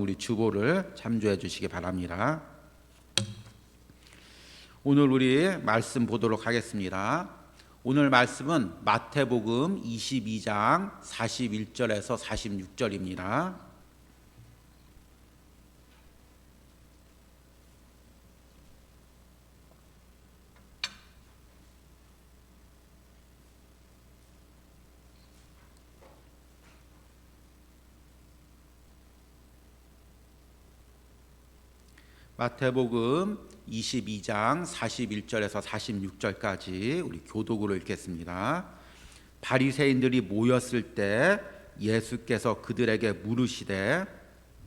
우리 주보를 참조해 주시기 바랍니다. 오늘 우리 말씀 보도록 하겠습니다. 오늘 말씀은 마태복음 22장 41절에서 46절입니다. 마태복음 22장 41절에서 46절까지 우리 교독으로 읽겠습니다. 바리새인들이 모였을 때 예수께서 그들에게 물으시되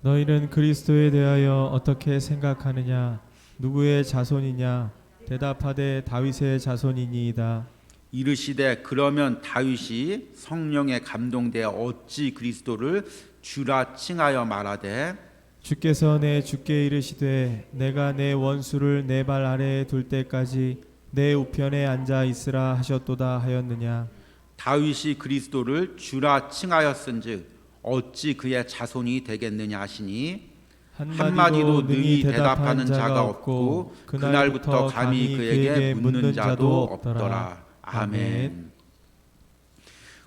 너희는 그리스도에 대하여 어떻게 생각하느냐? 누구의 자손이냐? 대답하되 다윗의 자손이니이다. 이르시되 그러면 다윗이 성령에 감동되어 어찌 그리스도를 주라 칭하여 말하되 주께서 내 주께 이르시되 내가 내 원수를 내 발 아래에 둘 때까지 내 우편에 앉아 있으라 하셨도다 하였느냐? 다윗이 그리스도를 주라 칭하였은즉 어찌 그의 자손이 되겠느냐 하시니 한마디도 능히 대답하는 자가 없고 그날부터 감히 그에게 묻는 자도 없더라. 아멘.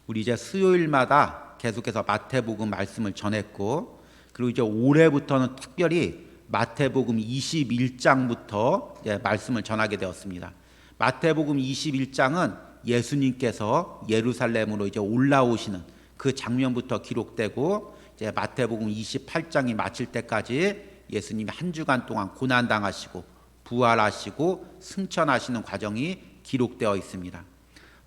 우리 이제 수요일마다 계속해서 마태복음 말씀을 전했고, 그리고 이제 올해부터는 특별히 마태복음 21장부터 이제 말씀을 전하게 되었습니다. 마태복음 21장은 예수님께서 예루살렘으로 이제 올라오시는 그 장면부터 기록되고, 이제 마태복음 28장이 마칠 때까지 예수님이 한 주간 동안 고난 당하시고 부활하시고 승천하시는 과정이 기록되어 있습니다.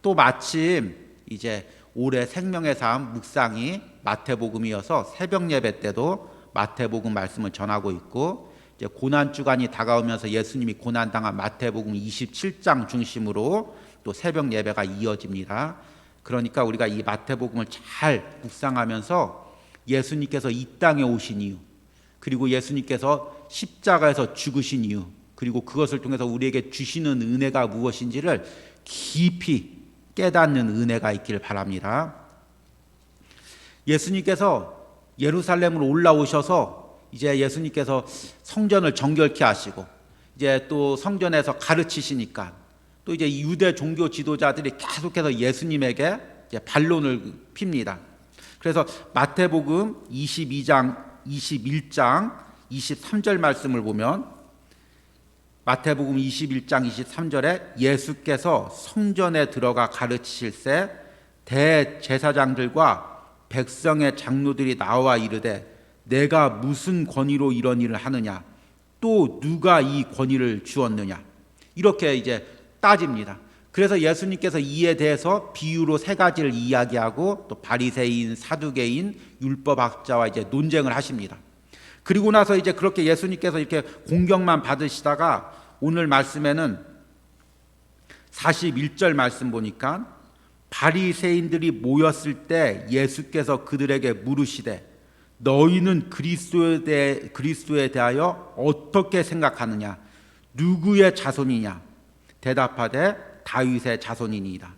또 마침 이제 올해 생명의 삶 묵상이 마태복음이어서 새벽 예배 때도 마태복음 말씀을 전하고 있고, 이제 고난 주간이 다가오면서 예수님이 고난 당한 마태복음 27장 중심으로 또 새벽 예배가 이어집니다. 그러니까 우리가 이 마태복음을 잘 묵상하면서 예수님께서 이 땅에 오신 이유, 그리고 예수님께서 십자가에서 죽으신 이유, 그리고 그것을 통해서 우리에게 주시는 은혜가 무엇인지를 깊이 깨닫는 은혜가 있기를 바랍니다. 예수님께서 예루살렘으로 올라오셔서 이제 예수님께서 성전을 정결케 하시고 이제 또 성전에서 가르치시니까 또 이제 유대 종교 지도자들이 계속해서 예수님에게 이제 반론을 핍니다. 그래서 마태복음 22장, 21장, 23절 말씀을 보면 마태복음 21장 23절에 예수께서 성전에 들어가 가르치실새 대제사장들과 백성의 장로들이 나와 이르되 내가 무슨 권위로 이런 일을 하느냐? 또 누가 이 권위를 주었느냐? 이렇게 이제 따집니다. 그래서 예수님께서 이에 대해서 비유로 세 가지를 이야기하고 또 바리새인, 사두개인, 율법학자와 이제 논쟁을 하십니다. 그리고 나서 이제 그렇게 예수님께서 이렇게 공격만 받으시다가 오늘 말씀에는 41절 말씀 보니까 바리새인들이 모였을 때 예수께서 그들에게 물으시되 너희는 그리스도에 대하여 어떻게 생각하느냐? 누구의 자손이냐? 대답하되 다윗의 자손이니이다.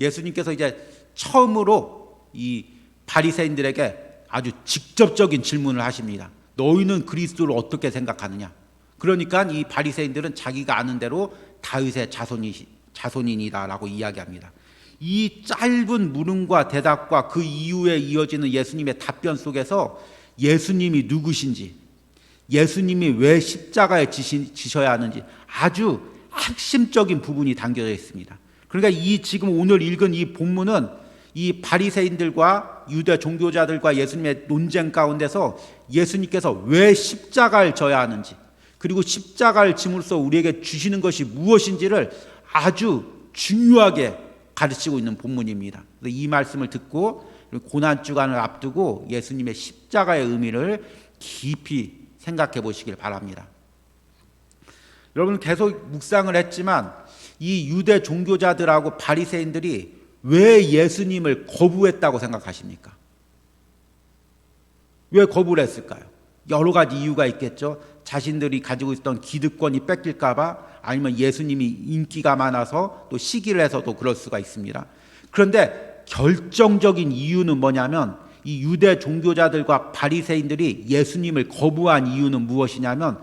예수님께서 이제 처음으로 이 바리새인들에게 아주 직접적인 질문을 하십니다. 너희는 그리스도를 어떻게 생각하느냐? 그러니까 이 바리새인들은 자기가 아는 대로 다윗의 자손이니다라고 이야기합니다. 이 짧은 물음과 대답과 그 이후에 이어지는 예수님의 답변 속에서 예수님이 누구신지, 예수님이 왜 십자가에 지셔야 하는지 아주 핵심적인 부분이 담겨져 있습니다. 그러니까 이 지금 오늘 읽은 이 본문은 이 바리새인들과 유대 종교자들과 예수님의 논쟁 가운데서 예수님께서 왜 십자가를 져야 하는지, 그리고 십자가를 짐으로써 우리에게 주시는 것이 무엇인지를 아주 중요하게 가르치고 있는 본문입니다. 이 말씀을 듣고 고난 주간을 앞두고 예수님의 십자가의 의미를 깊이 생각해 보시길 바랍니다. 여러분 계속 묵상을 했지만 이 유대 종교자들하고 바리새인들이 왜 예수님을 거부했다고 생각하십니까? 왜 거부를 했을까요? 여러 가지 이유가 있겠죠. 자신들이 가지고 있었던 기득권이 뺏길까 봐, 아니면 예수님이 인기가 많아서 또 시기를 해서도 그럴 수가 있습니다. 그런데 결정적인 이유는 뭐냐면 이 유대 종교자들과 바리새인들이 예수님을 거부한 이유는 무엇이냐면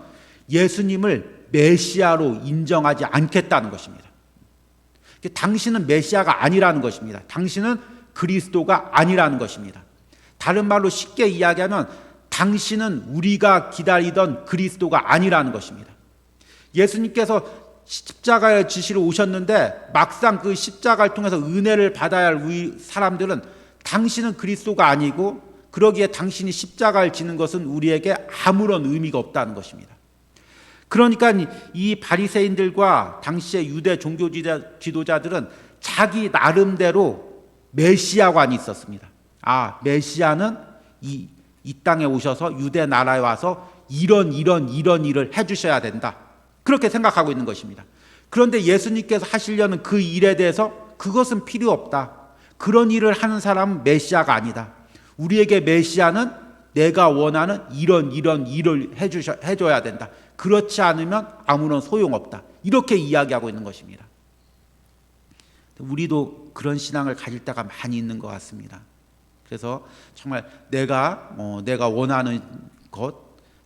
예수님을 메시아로 인정하지 않겠다는 것입니다. 당신은 메시아가 아니라는 것입니다. 당신은 그리스도가 아니라는 것입니다. 다른 말로 쉽게 이야기하면 당신은 우리가 기다리던 그리스도가 아니라는 것입니다. 예수님께서 십자가에 지시러 오셨는데 막상 그 십자가를 통해서 은혜를 받아야 할 우리 사람들은 당신은 그리스도가 아니고 그러기에 당신이 십자가를 지는 것은 우리에게 아무런 의미가 없다는 것입니다. 그러니까 이 바리새인들과 당시의 유대 종교 지도자들은 자기 나름대로 메시아관이 있었습니다. 메시아는 이 땅에 오셔서 유대 나라에 와서 이런 일을 해주셔야 된다. 그렇게 생각하고 있는 것입니다. 그런데 예수님께서 하시려는 그 일에 대해서 그것은 필요 없다. 그런 일을 하는 사람은 메시아가 아니다. 우리에게 메시아는 내가 원하는 이런 일을 해줘야 된다. 그렇지 않으면 아무런 소용없다. 이렇게 이야기하고 있는 것입니다. 우리도 그런 신앙을 가질 때가 많이 있는 것 같습니다. 그래서 정말 내가 원하는 것,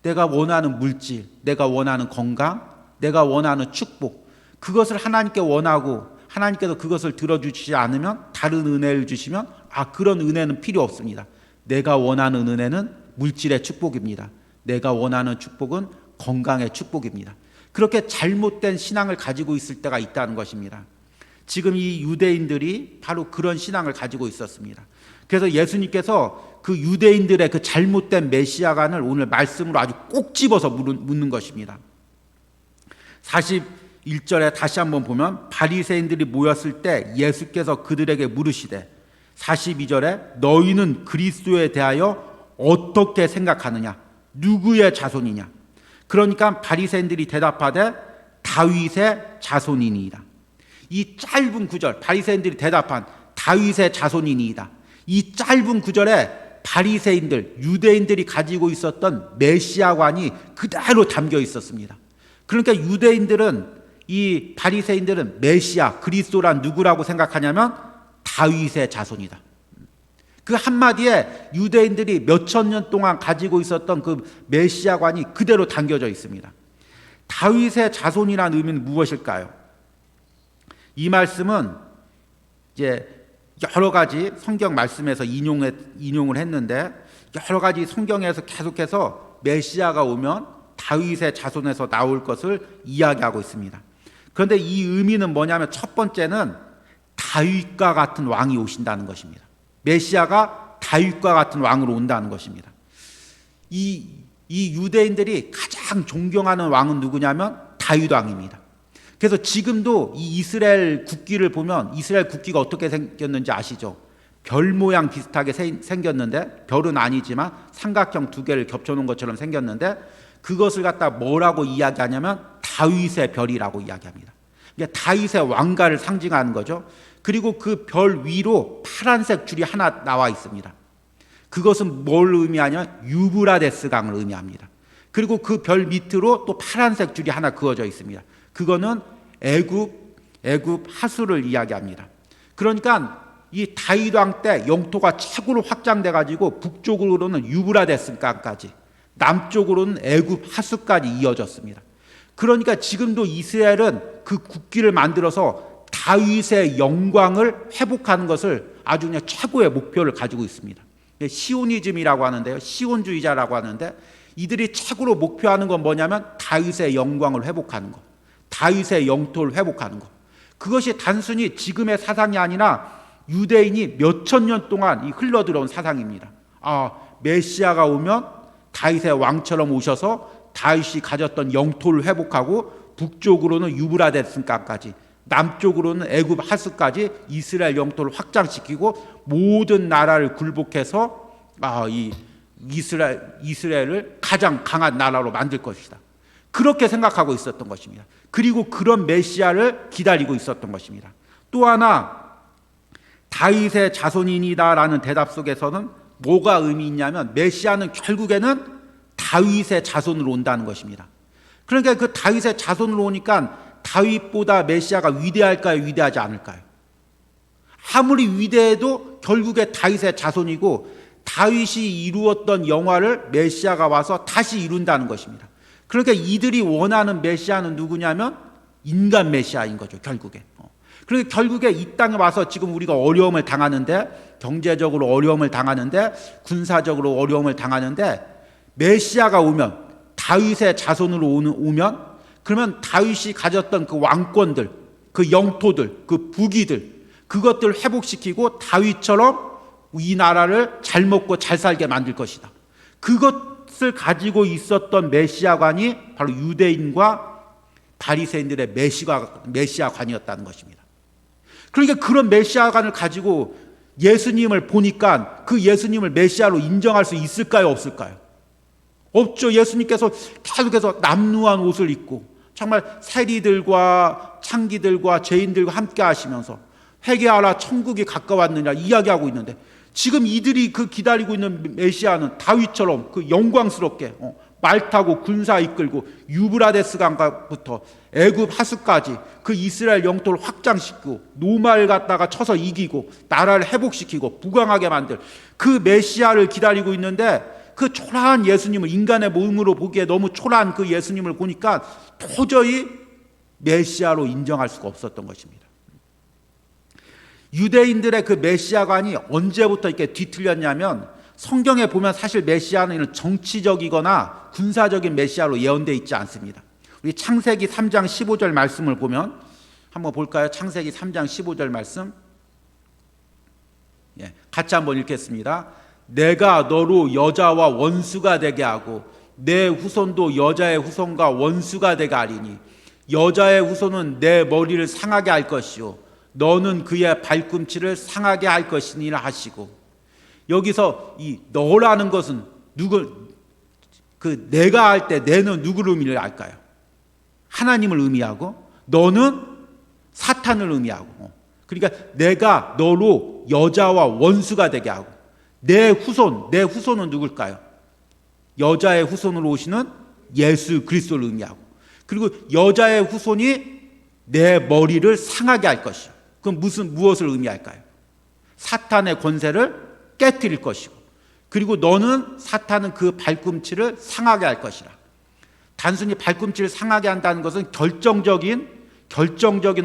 내가 원하는 물질, 내가 원하는 건강, 내가 원하는 축복, 그것을 하나님께 원하고 하나님께서 그것을 들어주시지 않으면 다른 은혜를 주시면 그런 은혜는 필요 없습니다. 내가 원하는 은혜는 물질의 축복입니다. 내가 원하는 축복은 건강의 축복입니다. 그렇게 잘못된 신앙을 가지고 있을 때가 있다는 것입니다. 지금 이 유대인들이 바로 그런 신앙을 가지고 있었습니다. 그래서 예수님께서 그 유대인들의 그 잘못된 메시아관을 오늘 말씀으로 아주 꼭 집어서 묻는 것입니다. 41절에 다시 한번 보면 바리새인들이 모였을 때 예수께서 그들에게 물으시되 42절에 너희는 그리스도에 대하여 어떻게 생각하느냐? 누구의 자손이냐? 그러니까 바리새인들이 대답하되 다윗의 자손이니이다. 이 짧은 구절, 바리새인들이 대답한 다윗의 자손이니이다. 이 짧은 구절에 바리새인들, 유대인들이 가지고 있었던 메시아관이 그대로 담겨 있었습니다. 그러니까 유대인들은, 이 바리새인들은 메시아, 그리스도란 누구라고 생각하냐면 다윗의 자손이다. 그 한마디에 유대인들이 몇천 년 동안 가지고 있었던 그 메시아관이 그대로 담겨져 있습니다. 다윗의 자손이라는 의미는 무엇일까요? 이 말씀은 이제 여러 가지 성경 말씀에서 인용을 했는데 여러 가지 성경에서 계속해서 메시아가 오면 다윗의 자손에서 나올 것을 이야기하고 있습니다. 그런데 이 의미는 뭐냐면 첫 번째는 다윗과 같은 왕이 오신다는 것입니다. 메시아가 다윗과 같은 왕으로 온다는 것입니다. 이 유대인들이 가장 존경하는 왕은 누구냐면 다윗 왕입니다. 그래서 지금도 이 이스라엘 국기를 보면 이스라엘 국기가 어떻게 생겼는지 아시죠? 별 모양 비슷하게 생겼는데, 별은 아니지만 삼각형 두 개를 겹쳐놓은 것처럼 생겼는데 그것을 갖다 뭐라고 이야기하냐면 다윗의 별이라고 이야기합니다. 그러니까 다윗의 왕가를 상징하는 거죠. 그리고 그 별 위로 파란색 줄이 하나 나와 있습니다. 그것은 뭘 의미하냐면 유브라데스 강을 의미합니다. 그리고 그 별 밑으로 또 파란색 줄이 하나 그어져 있습니다. 그거는 애굽 하수를 이야기합니다. 그러니까 이 다윗 왕 때 영토가 최고로 확장돼 가지고 북쪽으로는 유브라데스 강까지, 남쪽으로는 애굽 하수까지 이어졌습니다. 그러니까 지금도 이스라엘은 그 국기를 만들어서 다윗의 영광을 회복하는 것을 아주 그냥 최고의 목표를 가지고 있습니다. 시오니즘이라고 하는데요, 시온주의자라고 하는데, 이들이 최고로 목표하는 건 뭐냐면 다윗의 영광을 회복하는 것, 다윗의 영토를 회복하는 것. 그것이 단순히 지금의 사상이 아니라 유대인이 몇천 년 동안 흘러들어온 사상입니다. 메시아가 오면 다윗의 왕처럼 오셔서 다윗이 가졌던 영토를 회복하고 북쪽으로는 유브라데스 강까지, 남쪽으로는 애굽 하수까지 이스라엘 영토를 확장시키고 모든 나라를 굴복해서 이 이스라엘을 가장 강한 나라로 만들 것이다. 그렇게 생각하고 있었던 것입니다. 그리고 그런 메시아를 기다리고 있었던 것입니다. 또 하나, 다윗의 자손이니다라는 대답 속에서는 뭐가 의미 있냐면 메시아는 결국에는 다윗의 자손으로 온다는 것입니다. 그러니까 그 다윗의 자손으로 오니까 다윗보다 메시아가 위대할까요? 위대하지 않을까요? 아무리 위대해도 결국에 다윗의 자손이고, 다윗이 이루었던 영화를 메시아가 와서 다시 이룬다는 것입니다. 그러니까 이들이 원하는 메시아는 누구냐면 인간 메시아인 거죠, 결국에. 그러니까 결국에 이 땅에 와서 지금 우리가 어려움을 당하는데, 경제적으로 어려움을 당하는데, 군사적으로 어려움을 당하는데, 메시아가 오면, 다윗의 자손으로 오면, 그러면 다윗이 가졌던 그 왕권들, 그 영토들, 그 부귀들, 그것들 회복시키고 다윗처럼 이 나라를 잘 먹고 잘 살게 만들 것이다. 그것을 가지고 있었던 메시아관이 바로 유대인과 바리새인들의 메시아관이었다는 것입니다. 그러니까 그런 메시아관을 가지고 예수님을 보니까 그 예수님을 메시아로 인정할 수 있을까요, 없을까요? 없죠. 예수님께서 계속해서 남루한 옷을 입고 정말 세리들과 창기들과 죄인들과 함께 하시면서 회개하라 천국이 가까웠느냐 이야기하고 있는데, 지금 이들이 그 기다리고 있는 메시아는 다윗처럼 그 영광스럽게 말 타고 군사 이끌고 유브라데스 강가부터 애굽 하수까지 그 이스라엘 영토를 확장시키고 노마를 갖다가 쳐서 이기고 나라를 회복시키고 부강하게 만들 그 메시아를 기다리고 있는데, 그 초라한 예수님을, 인간의 몸으로 보기에 너무 초라한 그 예수님을 보니까 도저히 메시아로 인정할 수가 없었던 것입니다. 유대인들의 그 메시아관이 언제부터 이렇게 뒤틀렸냐면, 성경에 보면 사실 메시아는 정치적이거나 군사적인 메시아로 예언되어 있지 않습니다. 우리 창세기 3장 15절 말씀을 보면 한번 볼까요? 창세기 3장 15절 말씀, 같이 한번 읽겠습니다. 내가 너로 여자와 원수가 되게 하고 내 후손도 여자의 후손과 원수가 되게 하리니 여자의 후손은 내 머리를 상하게 할 것이요 너는 그의 발꿈치를 상하게 할 것이니라 하시고, 여기서 이 너라는 것은 그 내가 할 때 내는 누구를 의미할까요? 하나님을 의미하고, 너는 사탄을 의미하고, 그러니까 내가 너로 여자와 원수가 되게 하고, 내 후손은 누굴까요? 여자의 후손으로 오시는 예수 그리스도를 의미하고, 그리고 여자의 후손이 내 머리를 상하게 할 것이요. 그럼 무엇을 의미할까요? 사탄의 권세를 깨뜨릴 것이고, 그리고 사탄은 그 발꿈치를 상하게 할 것이라. 단순히 발꿈치를 상하게 한다는 것은 결정적인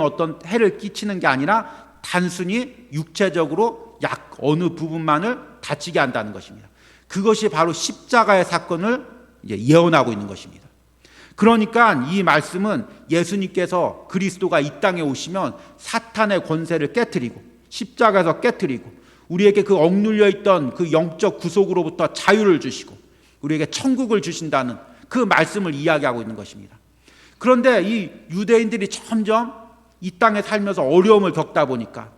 어떤 해를 끼치는 게 아니라 단순히 육체적으로 약 어느 부분만을 다치게 한다는 것입니다. 그것이 바로 십자가의 사건을 예언하고 있는 것입니다. 그러니까 이 말씀은 예수님께서 그리스도가 이 땅에 오시면 사탄의 권세를 깨뜨리고 십자가에서 깨뜨리고 우리에게 그 억눌려 있던 그 영적 구속으로부터 자유를 주시고 우리에게 천국을 주신다는 그 말씀을 이야기하고 있는 것입니다. 그런데 이 유대인들이 점점 이 땅에 살면서 어려움을 겪다 보니까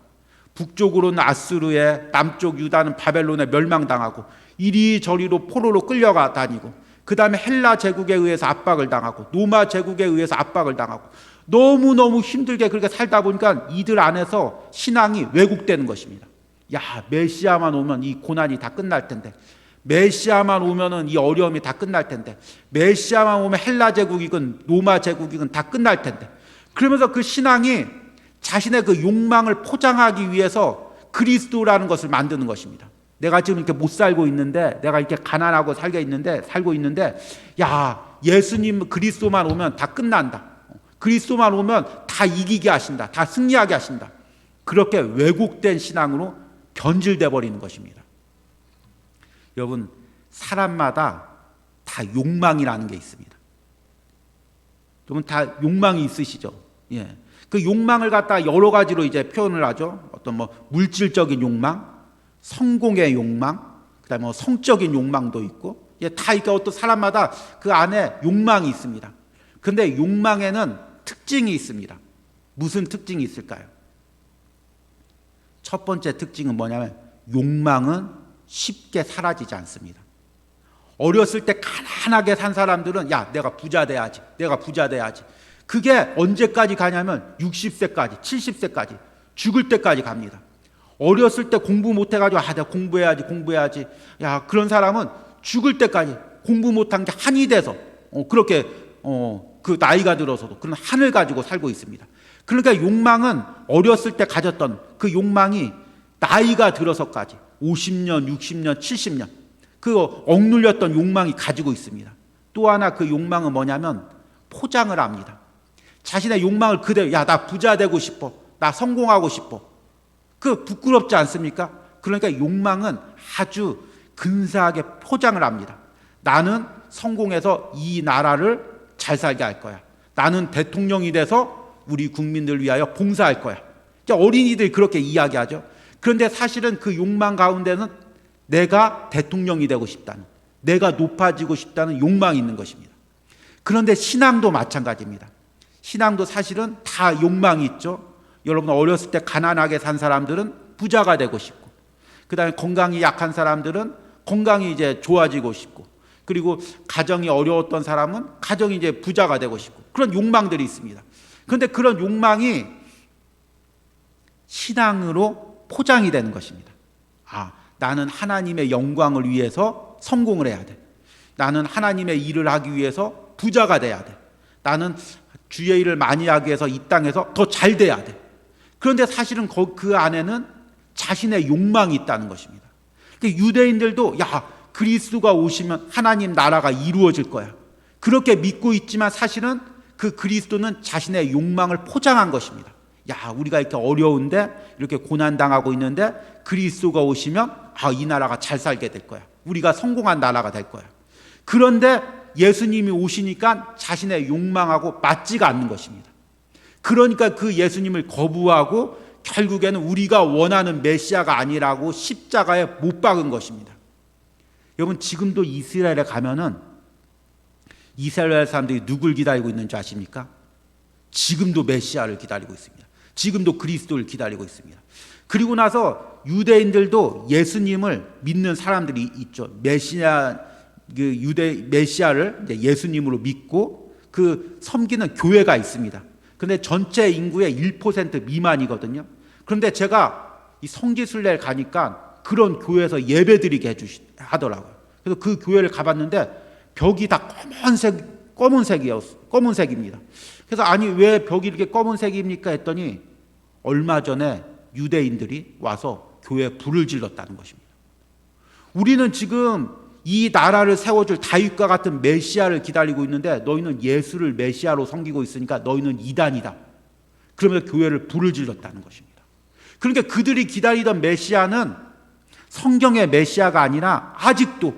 북쪽으로는 아수르에, 남쪽 유다는 바벨론에 멸망당하고 이리저리로 포로로 끌려가 다니고, 그 다음에 헬라 제국에 의해서 압박을 당하고 로마 제국에 의해서 압박을 당하고 너무너무 힘들게 그렇게 살다 보니까 이들 안에서 신앙이 왜곡되는 것입니다. 야, 메시아만 오면 이 고난이 다 끝날 텐데, 메시아만 오면은 이 어려움이 다 끝날 텐데, 메시아만 오면 헬라 제국이건 로마 제국이건 다 끝날 텐데, 그러면서 그 신앙이 자신의 그 욕망을 포장하기 위해서 그리스도라는 것을 만드는 것입니다. 내가 지금 이렇게 못 살고 있는데, 내가 이렇게 가난하고 살고 있는데, 야, 예수님 그리스도만 오면 다 끝난다. 그리스도만 오면 다 이기게 하신다. 다 승리하게 하신다. 그렇게 왜곡된 신앙으로 변질돼 버리는 것입니다. 여러분, 사람마다 다 욕망이라는 게 있습니다. 여러분 다 욕망이 있으시죠? 예. 그 욕망을 갖다 여러 가지로 이제 표현을 하죠. 어떤 물질적인 욕망, 성공의 욕망, 그다음에 성적인 욕망도 있고, 다 이렇게 어떤 사람마다 그 안에 욕망이 있습니다. 그런데 욕망에는 특징이 있습니다. 무슨 특징이 있을까요? 첫 번째 특징은 뭐냐면 욕망은 쉽게 사라지지 않습니다. 어렸을 때 가난하게 산 사람들은 야, 내가 부자 돼야지. 그게 언제까지 가냐면 60세까지, 70세까지, 죽을 때까지 갑니다. 어렸을 때 공부 못해가지고 내가 공부해야지. 야, 그런 사람은 죽을 때까지 공부 못한 게 한이 돼서 그렇게 그 나이가 들어서도 그런 한을 가지고 살고 있습니다. 그러니까 욕망은 어렸을 때 가졌던 그 욕망이 나이가 들어서까지 50년, 60년, 70년 그 억눌렸던 욕망이 가지고 있습니다. 또 하나 그 욕망은 뭐냐면 포장을 합니다. 자신의 욕망을 그대로, 야, 나 부자 되고 싶어, 나 성공하고 싶어. 그 부끄럽지 않습니까? 그러니까 욕망은 아주 근사하게 포장을 합니다. 나는 성공해서 이 나라를 잘 살게 할 거야. 나는 대통령이 돼서 우리 국민들 위하여 봉사할 거야. 어린이들이 그렇게 이야기하죠. 그런데 사실은 그 욕망 가운데는 내가 대통령이 되고 싶다는, 내가 높아지고 싶다는 욕망이 있는 것입니다. 그런데 신앙도 마찬가지입니다. 신앙도 사실은 다 욕망이 있죠. 여러분 어렸을 때 가난하게 산 사람들은 부자가 되고 싶고, 그 다음에 건강이 약한 사람들은 건강이 이제 좋아지고 싶고, 그리고 가정이 어려웠던 사람은 가정이 이제 부자가 되고 싶고, 그런 욕망들이 있습니다. 그런데 그런 욕망이 신앙으로 포장이 되는 것입니다. 아, 나는 하나님의 영광을 위해서 성공을 해야 돼. 나는 하나님의 일을 하기 위해서 부자가 돼야 돼. 나는 주의 일을 많이 하기 위해서 이 땅에서 더 잘 돼야 돼. 그런데 사실은 그 안에는 자신의 욕망이 있다는 것입니다. 유대인들도 야, 그리스도가 오시면 하나님 나라가 이루어질 거야, 그렇게 믿고 있지만 사실은 그 그리스도는 자신의 욕망을 포장한 것입니다. 야, 우리가 이렇게 어려운데, 이렇게 고난당하고 있는데 그리스도가 오시면 이 나라가 잘 살게 될 거야, 우리가 성공한 나라가 될 거야. 그런데 예수님이 오시니까 자신의 욕망하고 맞지가 않는 것입니다. 그러니까 그 예수님을 거부하고 결국에는 우리가 원하는 메시아가 아니라고 십자가에 못 박은 것입니다. 여러분 지금도 이스라엘에 가면은 이스라엘 사람들이 누굴 기다리고 있는 줄 아십니까? 지금도 메시아를 기다리고 있습니다. 지금도 그리스도를 기다리고 있습니다. 그리고 나서 유대인들도 예수님을 믿는 사람들이 있죠. 메시아를 이제 예수님으로 믿고 그 섬기는 교회가 있습니다. 근데 전체 인구의 1% 미만이거든요. 그런데 제가 이 성지순례를 가니까 그런 교회에서 예배드리게 하더라고요. 그래서 그 교회를 가봤는데 벽이 다 검은색입니다. 그래서 아니 왜 벽이 이렇게 검은색입니까 했더니 얼마 전에 유대인들이 와서 교회에 불을 질렀다는 것입니다. 우리는 지금 이 나라를 세워줄 다윗과 같은 메시아를 기다리고 있는데 너희는 예수를 메시아로 섬기고 있으니까 너희는 이단이다. 그러면서 교회를 불을 질렀다는 것입니다. 그러니까 그들이 기다리던 메시아는 성경의 메시아가 아니라 아직도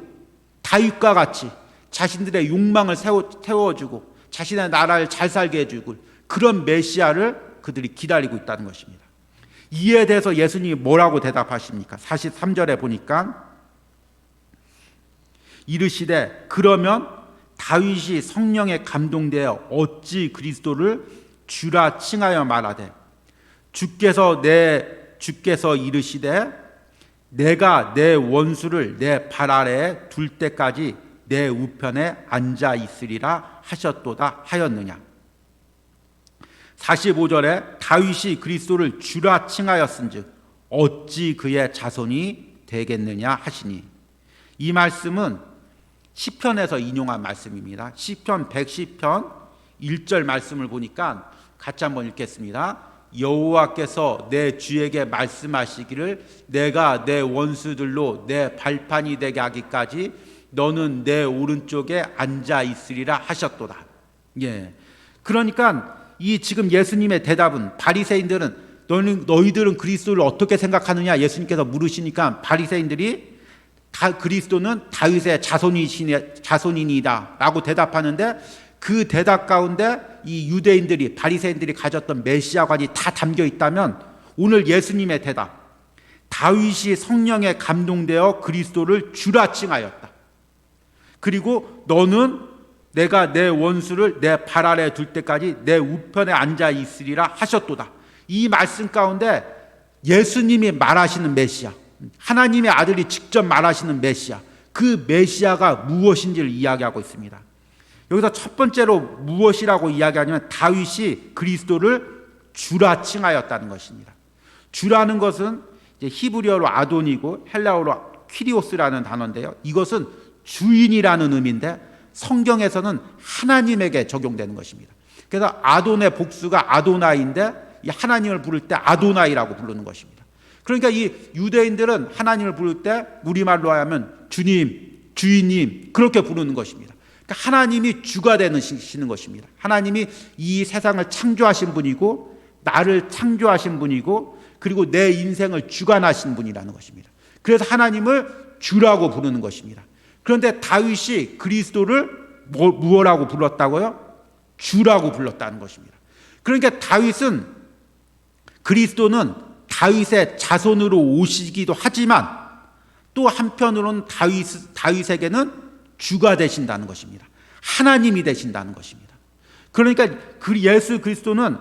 다윗과 같이 자신들의 욕망을 태워주고 자신의 나라를 잘 살게 해주고 그런 메시아를 그들이 기다리고 있다는 것입니다. 이에 대해서 예수님이 뭐라고 대답하십니까? 43절에 보니까 이르시되 그러면 다윗이 성령에 감동되어 어찌 그리스도를 주라 칭하여 말하되 주께서 이르시되 내가 내 원수를 내 발 아래에 둘 때까지 내 우편에 앉아 있으리라 하셨도다 하였느냐. 45절에 다윗이 그리스도를 주라 칭하였은즉 어찌 그의 자손이 되겠느냐 하시니, 이 말씀은 시편에서 인용한 말씀입니다. 시편 110편 1절 말씀을 보니까 같이 한번 읽겠습니다. 여호와께서 내 주에게 말씀하시기를 내가 내 원수들로 내 발판이 되게 하기까지 너는 내 오른쪽에 앉아 있으리라 하셨도다. 예. 그러니까 이 지금 예수님의 대답은, 바리새인들은 너희들은 그리스도를 어떻게 생각하느냐 예수님께서 물으시니까 바리새인들이 그리스도는 다윗의 자손이니이다 라고 대답하는데, 그 대답 가운데 이 유대인들이 바리새인들이 가졌던 메시아관이 다 담겨 있다면 오늘 예수님의 대답, 다윗이 성령에 감동되어 그리스도를 주라 칭하였다. 그리고 너는 내가 내 원수를 내 발 아래에 둘 때까지 내 우편에 앉아 있으리라 하셨도다. 이 말씀 가운데 예수님이 말하시는 메시아, 하나님의 아들이 직접 말하시는 메시아, 그 메시아가 무엇인지를 이야기하고 있습니다. 여기서 첫 번째로 무엇이라고 이야기하냐면 다윗이 그리스도를 주라 칭하였다는 것입니다. 주라는 것은 이제 히브리어로 아돈이고 헬라어로 퀴리오스라는 단어인데요. 이것은 주인이라는 의미인데 성경에서는 하나님에게 적용되는 것입니다. 그래서 아돈의 복수가 아도나이인데 이 하나님을 부를 때 아도나이라고 부르는 것입니다. 그러니까 이 유대인들은 하나님을 부를 때 우리말로 하면 주님, 주인님 그렇게 부르는 것입니다. 그러니까 하나님이 주가 되시는 것입니다. 하나님이 이 세상을 창조하신 분이고 나를 창조하신 분이고 그리고 내 인생을 주관하신 분이라는 것입니다. 그래서 하나님을 주라고 부르는 것입니다. 그런데 다윗이 그리스도를 무엇라고 불렀다고요? 주라고 불렀다는 것입니다. 그러니까 그리스도는 다윗의 자손으로 오시기도 하지만 또 한편으로는 다윗에게는 주가 되신다는 것입니다. 하나님이 되신다는 것입니다. 그러니까 예수 그리스도는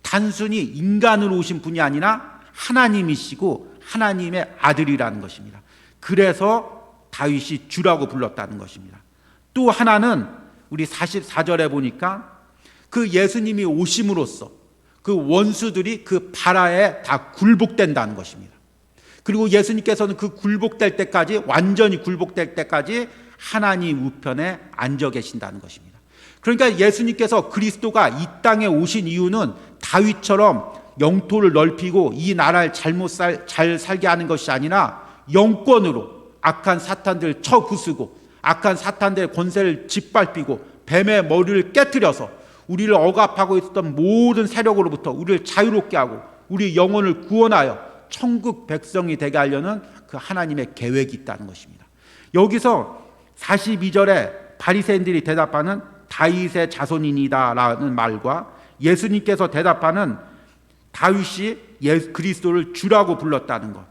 단순히 인간으로 오신 분이 아니라 하나님이시고 하나님의 아들이라는 것입니다. 그래서 다윗이 주라고 불렀다는 것입니다. 또 하나는 우리 44절에 보니까 그 예수님이 오심으로써 그 원수들이 그 발아에 다 굴복된다는 것입니다. 그리고 예수님께서는 그 굴복될 때까지 완전히 굴복될 때까지 하나님 우편에 앉아 계신다는 것입니다. 그러니까 예수님께서 그리스도가 이 땅에 오신 이유는 다윗처럼 영토를 넓히고 이 나라를 잘 살게 하는 것이 아니라 영권으로 악한 사탄들을 쳐부수고 악한 사탄들의 권세를 짓밟히고 뱀의 머리를 깨트려서 우리를 억압하고 있었던 모든 세력으로부터 우리를 자유롭게 하고 우리 영혼을 구원하여 천국 백성이 되게 하려는 그 하나님의 계획이 있다는 것입니다. 여기서 42절에 바리새인들이 대답하는 다윗의 자손이니다라는 말과 예수님께서 대답하는 다윗이 그리스도를 주라고 불렀다는 것,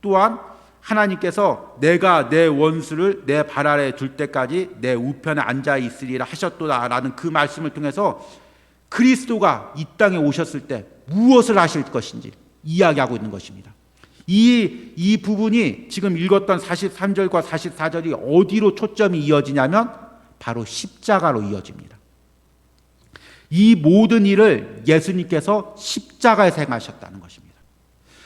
또한 하나님께서 내가 내 원수를 내 발 아래에 둘 때까지 내 우편에 앉아 있으리라 하셨도다라는 그 말씀을 통해서 그리스도가 이 땅에 오셨을 때 무엇을 하실 것인지 이야기하고 있는 것입니다. 이 부분이 지금 읽었던 43절과 44절이 어디로 초점이 이어지냐면 바로 십자가로 이어집니다. 이 모든 일을 예수님께서 십자가에서 행하셨다는 것입니다.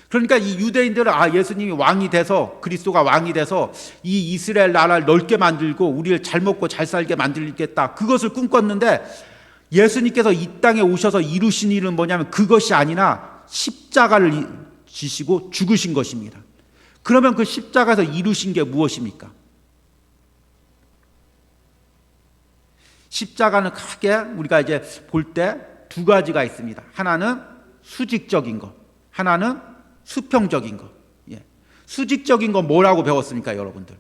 그러니까 이 유대인들은 예수님이 왕이 돼서 그리스도가 왕이 돼서 이 이스라엘 나라를 넓게 만들고 우리를 잘 먹고 잘 살게 만들겠다 그것을 꿈꿨는데 예수님께서 이 땅에 오셔서 이루신 일은 뭐냐면 그것이 아니라 십자가를 지시고 죽으신 것입니다. 그러면 그 십자가에서 이루신 게 무엇입니까? 십자가는 크게 우리가 이제 볼 때 두 가지가 있습니다. 하나는 수직적인 것, 하나는 수평적인 것. 수직적인 건 뭐라고 배웠습니까, 여러분들?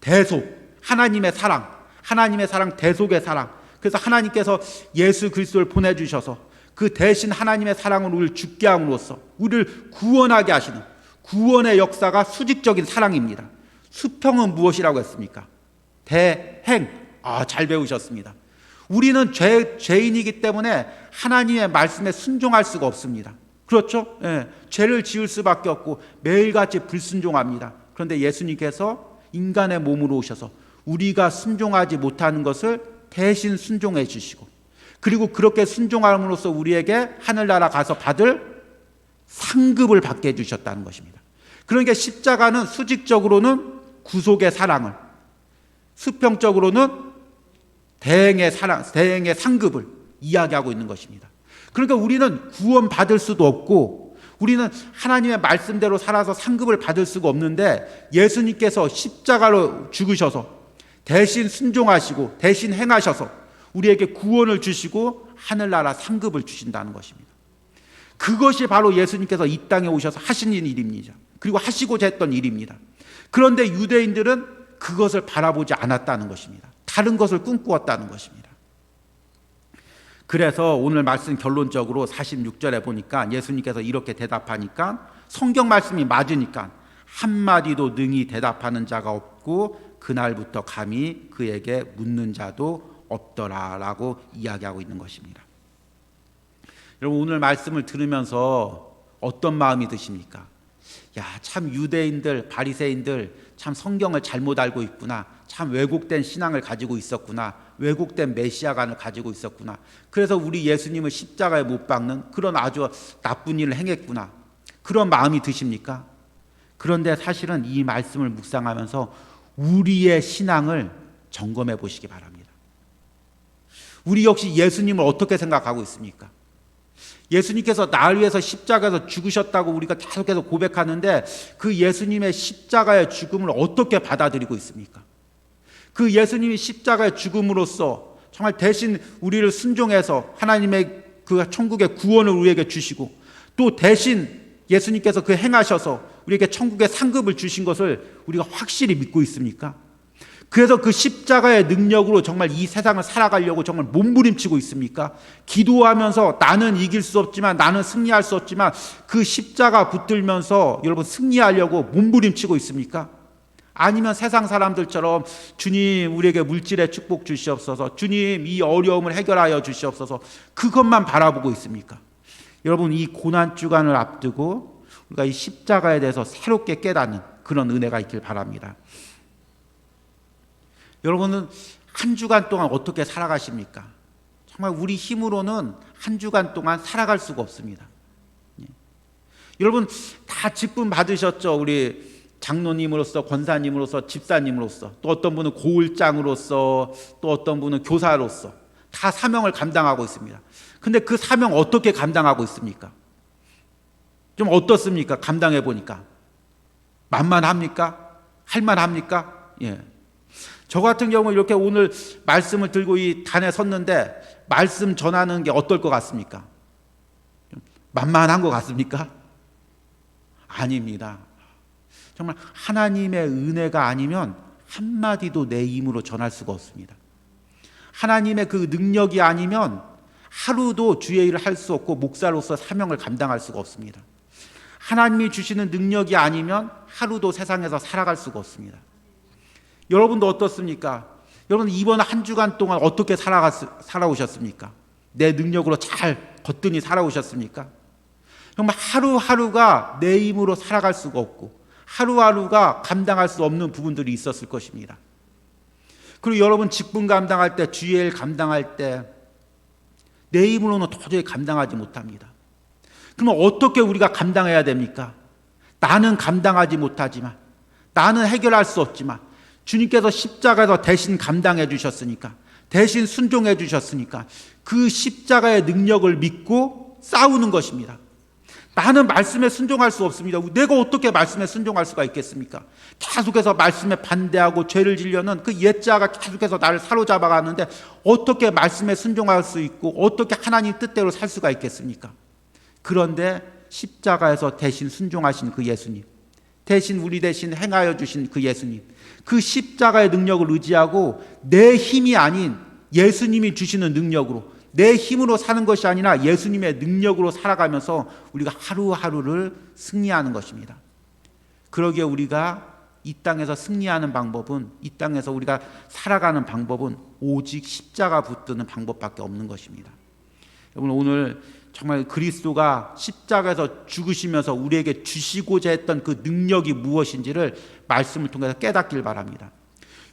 대속, 하나님의 사랑, 대속의 사랑. 그래서 하나님께서 예수 그리스도를 보내주셔서 그 대신 하나님의 사랑으로 우리를 죽게 함으로써 우리를 구원하게 하시는 구원의 역사가 수직적인 사랑입니다. 수평은 무엇이라고 했습니까? 대행. 잘 배우셨습니다. 우리는 죄인이기 때문에 하나님의 말씀에 순종할 수가 없습니다. 그렇죠? 죄를 지을 수밖에 없고 매일같이 불순종합니다. 그런데 예수님께서 인간의 몸으로 오셔서 우리가 순종하지 못하는 것을 대신 순종해 주시고 그리고 그렇게 순종함으로써 우리에게 하늘나라 가서 받을 상급을 받게 해주셨다는 것입니다. 그러니까 십자가는 수직적으로는 구속의 사랑을, 수평적으로는 대행의 사랑, 대행의 상급을 이야기하고 있는 것입니다. 그러니까 우리는 구원받을 수도 없고 우리는 하나님의 말씀대로 살아서 상급을 받을 수가 없는데 예수님께서 십자가로 죽으셔서 대신 순종하시고 대신 행하셔서 우리에게 구원을 주시고 하늘나라 상급을 주신다는 것입니다. 그것이 바로 예수님께서 이 땅에 오셔서 하신 일입니다. 그리고 하시고자 했던 일입니다. 그런데 유대인들은 그것을 바라보지 않았다는 것입니다. 다른 것을 꿈꾸었다는 것입니다. 그래서 오늘 말씀 결론적으로 46절에 보니까 예수님께서 이렇게 대답하니까 성경 말씀이 맞으니까 한마디도 능히 대답하는 자가 없고 그날부터 감히 그에게 묻는 자도 없더라라고 이야기하고 있는 것입니다. 여러분 오늘 말씀을 들으면서 어떤 마음이 드십니까? 참 유대인들, 바리새인들 참 성경을 잘못 알고 있구나. 참 왜곡된 신앙을 가지고 있었구나. 왜곡된 메시아관을 가지고 있었구나. 그래서 우리 예수님을 십자가에 못 박는 그런 아주 나쁜 일을 행했구나. 그런 마음이 드십니까? 그런데 사실은 이 말씀을 묵상하면서 우리의 신앙을 점검해 보시기 바랍니다. 우리 역시 예수님을 어떻게 생각하고 있습니까? 예수님께서 나를 위해서 십자가에서 죽으셨다고 우리가 계속해서 고백하는데 그 예수님의 십자가의 죽음을 어떻게 받아들이고 있습니까? 그 예수님이 십자가의 죽음으로써 정말 대신 우리를 순종해서 하나님의 그 천국의 구원을 우리에게 주시고 또 대신 예수님께서 그 행하셔서 우리에게 천국의 상급을 주신 것을 우리가 확실히 믿고 있습니까? 그래서 그 십자가의 능력으로 정말 이 세상을 살아가려고 정말 몸부림치고 있습니까? 기도하면서 나는 이길 수 없지만, 나는 승리할 수 없지만 그 십자가 붙들면서 여러분 승리하려고 몸부림치고 있습니까? 아니면 세상 사람들처럼 주님 우리에게 물질의 축복 주시옵소서, 주님 이 어려움을 해결하여 주시옵소서, 그것만 바라보고 있습니까? 여러분, 이 고난주간을 앞두고 우리가 이 십자가에 대해서 새롭게 깨닫는 그런 은혜가 있길 바랍니다. 여러분은 한 주간 동안 어떻게 살아가십니까? 정말 우리 힘으로는 한 주간 동안 살아갈 수가 없습니다. 여러분 다 직분 받으셨죠? 우리 장로님으로서, 권사님으로서, 집사님으로서, 또 어떤 분은 고을장으로서, 또 어떤 분은 교사로서 다 사명을 감당하고 있습니다. 근데 그 사명 어떻게 감당하고 있습니까? 좀 어떻습니까? 감당해 보니까 만만합니까? 할만합니까? 예. 저 같은 경우 이렇게 오늘 말씀을 들고 이 단에 섰는데 말씀 전하는 게 어떨 것 같습니까? 만만한 것 같습니까? 아닙니다. 정말 하나님의 은혜가 아니면 한마디도 내 힘으로 전할 수가 없습니다. 하나님의 그 능력이 아니면 하루도 주의 일을 할 수 없고 목사로서 사명을 감당할 수가 없습니다. 하나님이 주시는 능력이 아니면 하루도 세상에서 살아갈 수가 없습니다. 여러분도 어떻습니까? 여러분 이번 한 주간 동안 어떻게 살아오셨습니까? 내 능력으로 잘 거뜬히 살아오셨습니까? 정말 하루하루가 내 힘으로 살아갈 수가 없고 하루하루가 감당할 수 없는 부분들이 있었을 것입니다. 그리고 여러분 직분 감당할 때, 주의 일 감당할 때 내 힘으로는 도저히 감당하지 못합니다. 그러면 어떻게 우리가 감당해야 됩니까? 나는 감당하지 못하지만, 나는 해결할 수 없지만 주님께서 십자가에서 대신 감당해 주셨으니까, 대신 순종해 주셨으니까 그 십자가의 능력을 믿고 싸우는 것입니다. 나는 말씀에 순종할 수 없습니다. 내가 어떻게 말씀에 순종할 수가 있겠습니까? 계속해서 말씀에 반대하고 죄를 지려는 그 옛자가 계속해서 나를 사로잡아 가는데 어떻게 말씀에 순종할 수 있고 어떻게 하나님 뜻대로 살 수가 있겠습니까? 그런데 십자가에서 대신 순종하신 그 예수님, 대신 우리 대신 행하여 주신 그 예수님, 그 십자가의 능력을 의지하고 내 힘이 아닌 예수님이 주시는 능력으로, 내 힘으로 사는 것이 아니라 예수님의 능력으로 살아가면서 우리가 하루하루를 승리하는 것입니다. 그러기에 우리가 이 땅에서 승리하는 방법은, 이 땅에서 우리가 살아가는 방법은 오직 십자가 붙드는 방법밖에 없는 것입니다. 여러분 오늘 정말 그리스도가 십자가에서 죽으시면서 우리에게 주시고자 했던 그 능력이 무엇인지를 말씀을 통해서 깨닫길 바랍니다.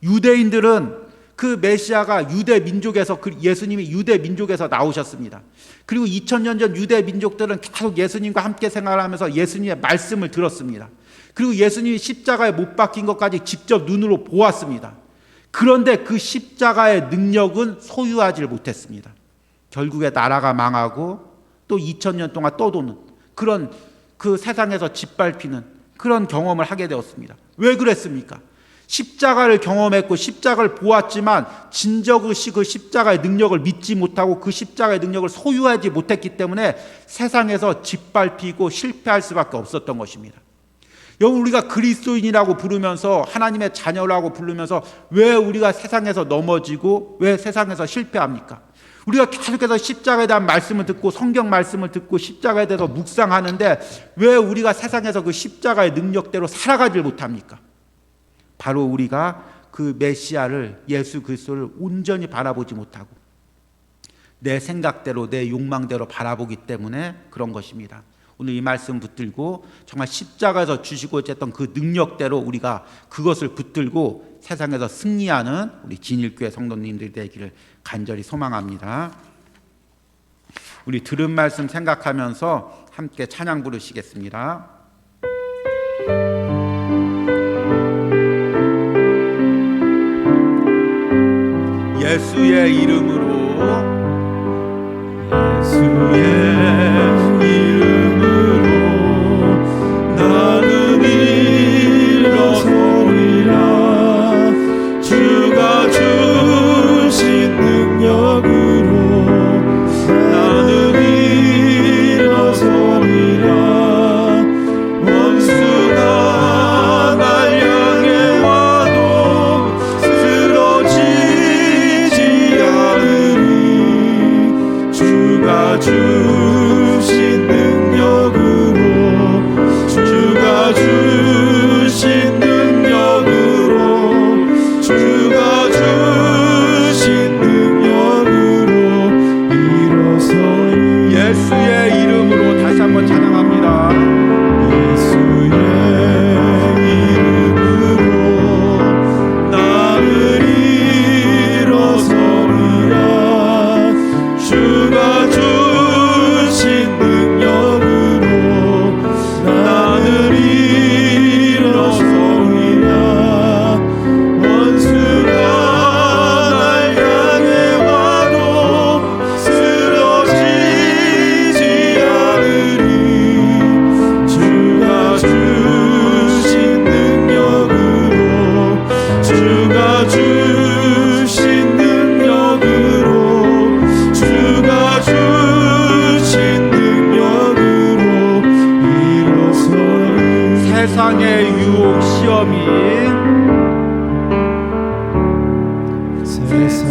유대인들은 그 메시아가 유대 민족에서, 그 예수님이 유대 민족에서 나오셨습니다. 그리고 2000년 전 유대 민족들은 계속 예수님과 함께 생활하면서 예수님의 말씀을 들었습니다. 그리고 예수님이 십자가에 못 박힌 것까지 직접 눈으로 보았습니다. 그런데 그 십자가의 능력은 소유하지 못했습니다. 결국에 나라가 망하고 또 2000년 동안 떠도는 그런 그 세상에서 짓밟히는 그런 경험을 하게 되었습니다. 왜 그랬습니까? 십자가를 경험했고 십자가를 보았지만 진정시 그 십자가의 능력을 믿지 못하고 그 십자가의 능력을 소유하지 못했기 때문에 세상에서 짓밟히고 실패할 수밖에 없었던 것입니다. 여러분 우리가 그리스도인이라고 부르면서, 하나님의 자녀라고 부르면서 왜 우리가 세상에서 넘어지고 왜 세상에서 실패합니까? 우리가 계속해서 십자가에 대한 말씀을 듣고 성경 말씀을 듣고 십자가에 대해서 묵상하는데 왜 우리가 세상에서 그 십자가의 능력대로 살아가질 못합니까? 바로 우리가 그 메시아를, 예수 그리스도를 온전히 바라보지 못하고 내 생각대로, 내 욕망대로 바라보기 때문에 그런 것입니다. 오늘 이 말씀 붙들고 정말 십자가에서 주시고자 했던 그 능력대로 우리가 그것을 붙들고 세상에서 승리하는 우리 진일교회 성도님들이 되기를 간절히 소망합니다. 우리 들은 말씀 생각하면서 함께 찬양 부르시겠습니다. 예수의 이름으로, 예수의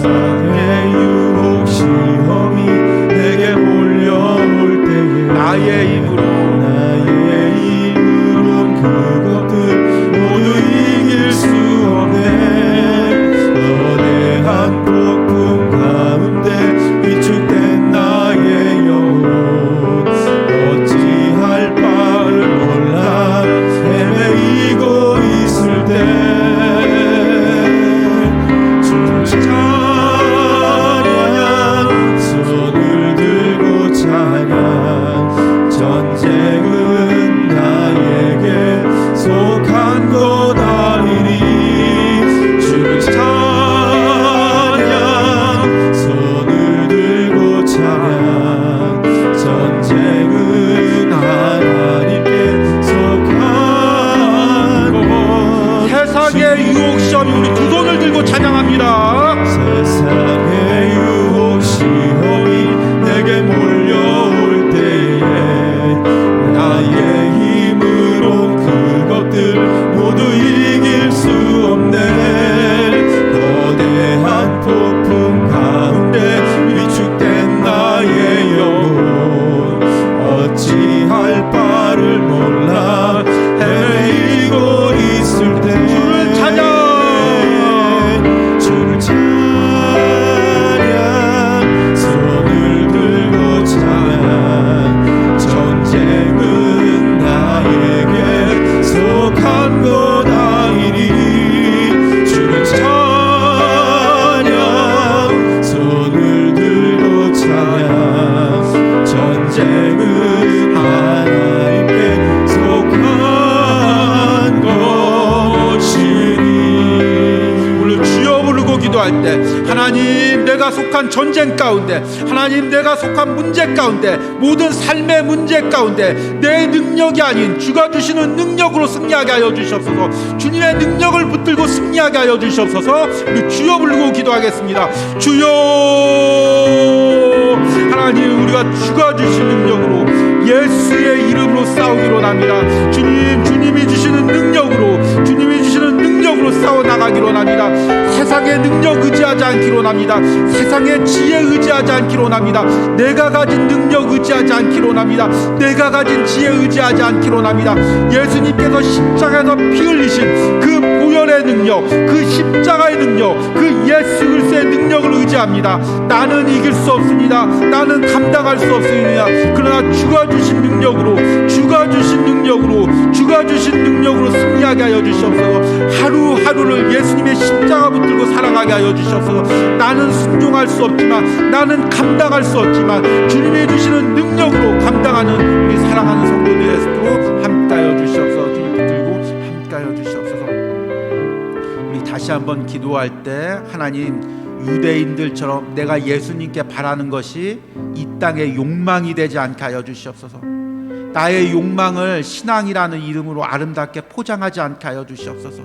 세상의 유혹 시험이 내게 몰려올 때에 나의 힘으로 그것들 모두 이길 수 없네. 거대한 폭풍 가운데 위축된 나의 영혼 어찌할 바를 몰라 헤매이고 있을 때 주를 찬양 손을 들고 찬양 전쟁은 나에게 속한 것 아니니 주를 찬양 손을 들고 찬양 전쟁은 하나님께 속한 것 세상의 유혹 시험이 우리 두 손을 들고 찬양합니다. 세상의 유혹 시험이 내게 몰려올 때에 나의 힘으로 그것들 모두 이길 수 없네. 거대한 폭풍 가운데 위축된 나의 영혼 어찌할 바를 몰라 헤매이고 있을 때 주를 찬양 주를 찬양 손을 들고 찬양 전쟁은 나에게 속한 것 아니니 주를 찬양 손을 들고 찬양 전쟁은 하나님께 속한 것이니. 오늘 주여 부르고 기도할 때 하나님 내가 속한 전쟁 가운데 하나님 내가 속한 문제 가운데 모든 삶의 문제 가운데 내 능력이 아닌 주가 주시는 능력으로 승리하게 하여 주시옵소서. 주님의 능력을 붙들고 승리하게 하여 주시옵소서. 우리 주여 부르고 기도하겠습니다. 주여 하나님 우리가 주가 주신 능력으로 예수의 이름으로 싸우기로 합니다. 주님이 주시는 능력으로 주님이 주시는 능력으로 싸워나가기로 합니다. 세상의 능력 의지하지 않기로 합니다. 세상의 지혜 의지하지 않기로 합니다. 내가 가진 능력 의지하지 않기로 합니다. 내가 가진 지혜 의지하지 않기로 합니다. 예수님께서 십자가에서 피 흘리신 그 보혈의 능력, 그 십자가의 능력, 그 예수 그리스도의 능력을 의지합니다. 나는 이길 수 없습니다. 나는 감당할 수 없습니다. 그러나 주가 주신 능력으로 승리하게 하여 주시옵소서. 하루하루를 예수님의 십자가 붙들고 살아가게 하여 주시옵소서. 나는 순종할 수 없지만 나는 감당할 수 없지만 주님이 주시는 능력으로 감당하는 우리 사랑하는 성도들의 수로 함께 하여 주시옵소서. 주님 붙들고 함께 하여 주시옵소서. 우리 다시 한번 기도할 때 하나님 유대인들처럼 내가 예수님께 바라는 것이 이 땅의 욕망이 되지 않게 하여 주시옵소서. 나의 욕망을 신앙이라는 이름으로 아름답게 포장하지 않게 하여 주시옵소서.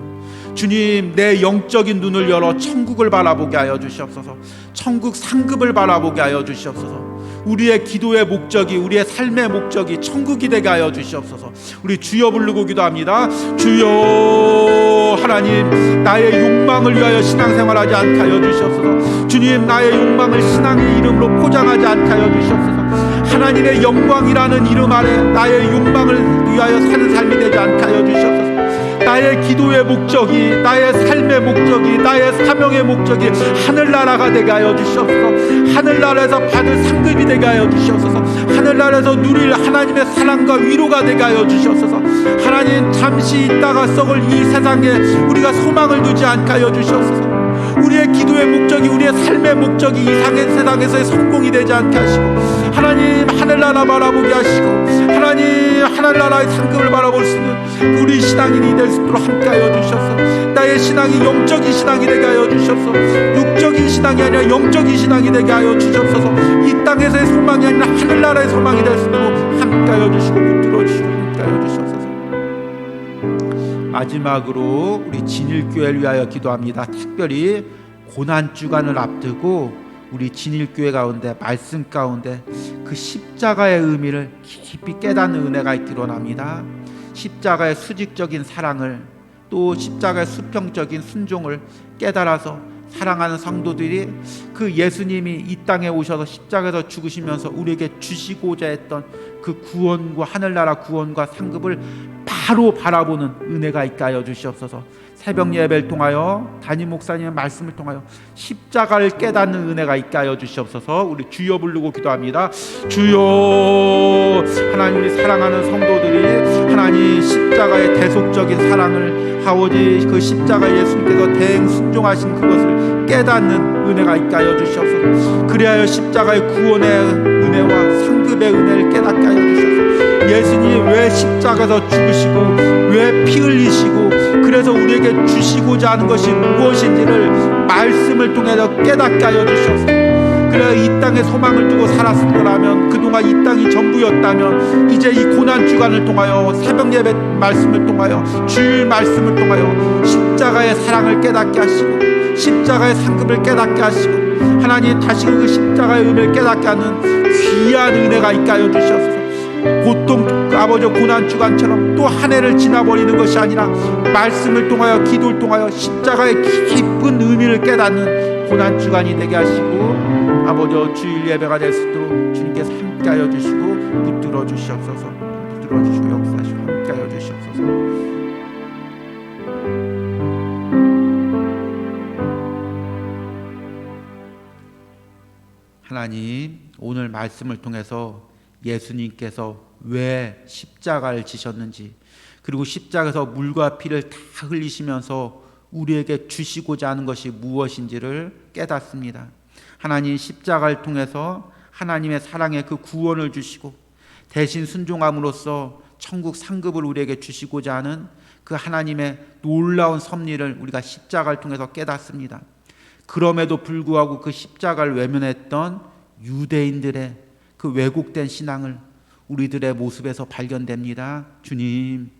주님 내 영적인 눈을 열어 천국을 바라보게 하여 주시옵소서. 천국 상급을 바라보게 하여 주시옵소서. 우리의 기도의 목적이 우리의 삶의 목적이 천국이 되게 하여 주시옵소서. 우리 주여 부르고 기도합니다. 주여 하나님 나의 욕망을 위하여 신앙생활하지 않게 하여 주시옵소서. 주님 나의 욕망을 신앙의 이름으로 포장하지 않게 하여 주시옵소서. 하나님의 영광이라는 이름 아래 나의 욕망을 위하여 사는 삶이 되지 않게 하여 주시옵소서. 나의 기도의 목적이 나의 삶의 목적이 나의 사명의 목적이 하늘나라가 되게 하여 주시옵소서. 하늘나라에서 받을 상급이 되게 하여 주시옵소서. 하늘나라에서 누릴 하나님의 사랑과 위로가 되게 하여 주시옵소서. 하나님 잠시 있다가 썩을 이 세상에 우리가 소망을 두지 않게 하여 주시옵소서. 우리의 기도의 목적이 우리의 삶의 목적이 이 세상에서의 성공이 되지 않게 하시고 하나님 하늘나라 바라보게 하시고 하나님 하늘나라의 상급을 바라볼 수 있는 우리 신앙인이 될 수 있도록 함께하여 주셔서 나의 신앙이 영적인 신앙이 되게 하여 주셔서 육적인 신앙이 아니라 영적인 신앙이 되게 하여 주셔서 이 땅에서의 소망이 아니라 하늘나라의 소망이 될 수 있도록 함께하여 주시고 붙들어 주시고 함께하여 주셔서 마지막으로 우리 진일교회를 위하여 기도합니다. 특별히 고난주간을 앞두고 우리 진일교회 가운데 말씀 가운데 그 십자가의 의미를 깊이 깨닫는 은혜가 있기로 합니다. 십자가의 수직적인 사랑을 또 십자가의 수평적인 순종을 깨달아서 사랑하는 성도들이 그 예수님이 이 땅에 오셔서 십자가에서 죽으시면서 우리에게 주시고자 했던 그 구원과 하늘나라 구원과 상급을 바로 바라보는 은혜가 있게 하여 주시옵소서. 새벽 예배를 통하여 담임 목사님의 말씀을 통하여 십자가를 깨닫는 은혜가 있게 하여 주시옵소서. 우리 주여 부르고 기도합니다. 주여. 하나님, 우리 사랑하는 성도들이 하나님 십자가의 대속적인 사랑을 아버지 그 십자가 예수님께서 대행 순종하신 그것을 깨닫는 은혜가 있게 하여 주시옵소서. 그리하여 십자가의 구원의 은혜와 상급의 은혜를 깨닫게 하여 주시옵소서. 예수님이 왜 십자가에서 죽으시고 왜 피 흘리시고 그래서 우리에게 주시고자 하는 것이 무엇인지를 말씀을 통해서 깨닫게 하여 주시옵소서. 그래 이 땅에 소망을 두고 살았을 거라면, 그동안 이 땅이 전부였다면, 이제 이 고난주간을 통하여 새벽 예배 말씀을 통하여 주일 말씀을 통하여 십자가의 사랑을 깨닫게 하시고 십자가의 상급을 깨닫게 하시고 하나님 다시금 그 십자가의 의미를 깨닫게 하는 귀한 은혜가 있게 하여 주시옵소서. 고통 아버지 고난주간처럼 또 한 해를 지나버리는 것이 아니라 말씀을 통하여 기도를 통하여 십자가의 깊은 의미를 깨닫는 고난주간이 되게 하시고 아버지 주일 예배가 될 수 있도록 주님께서 함께하여 주시고 붙들어 주시옵소서. 붙들어 주시고 역사하시고 함께하여 주시옵소서. 하나님, 오늘 말씀을 통해서 예수님께서 왜 십자가를 지셨는지, 그리고 십자가에서 물과 피를 다 흘리시면서 우리에게 주시고자 하는 것이 무엇인지를 깨닫습니다. 하나님, 십자가를 통해서 하나님의 사랑의 그 구원을 주시고 대신 순종함으로써 천국 상급을 우리에게 주시고자 하는 그 하나님의 놀라운 섭리를 우리가 십자가를 통해서 깨닫습니다. 그럼에도 불구하고 그 십자가를 외면했던 유대인들의 그 왜곡된 신앙을 우리들의 모습에서 발견됩니다. 주님,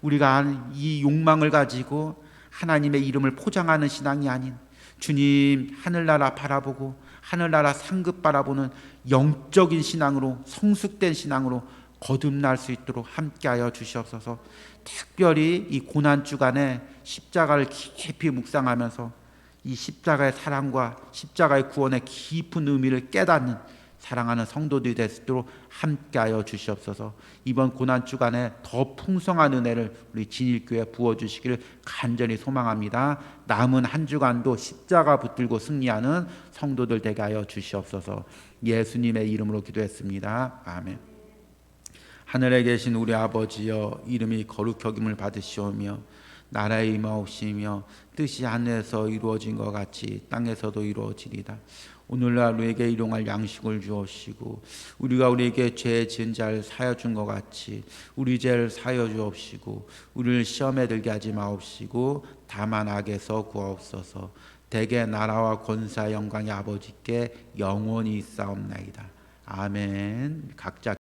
우리가 이 욕망을 가지고 하나님의 이름을 포장하는 신앙이 아닌 주님 하늘나라 바라보고 하늘나라 상급 바라보는 영적인 신앙으로, 성숙된 신앙으로 거듭날 수 있도록 함께하여 주시옵소서. 특별히 이 고난주간에 십자가를 깊이 묵상하면서 이 십자가의 사랑과 십자가의 구원의 깊은 의미를 깨닫는 사랑하는 성도들이 될 수 있도록 함께하여 주시옵소서. 이번 고난주간에 더 풍성한 은혜를 우리 진일교회에 부어주시기를 간절히 소망합니다. 남은 한 주간도 십자가 붙들고 승리하는 성도들 되게 하여 주시옵소서. 예수님의 이름으로 기도했습니다. 아멘. 하늘에 계신 우리 아버지여, 이름이 거룩히 여김을 받으시오며 나라의 임하옵시며 뜻이 하늘에서 이루어진 것 같이 땅에서도 이루어지리다. 오늘날 우리에게 일용할 양식을 주옵시고 우리가 우리에게 죄 지은 자를 사여 준 것 같이 우리 죄를 사여 주옵시고 우리를 시험에 들게 하지 마옵시고 다만 악에서 구하옵소서. 대개 나라와 권사 영광이 아버지께 영원히 있사옵나이다. 아멘. 각자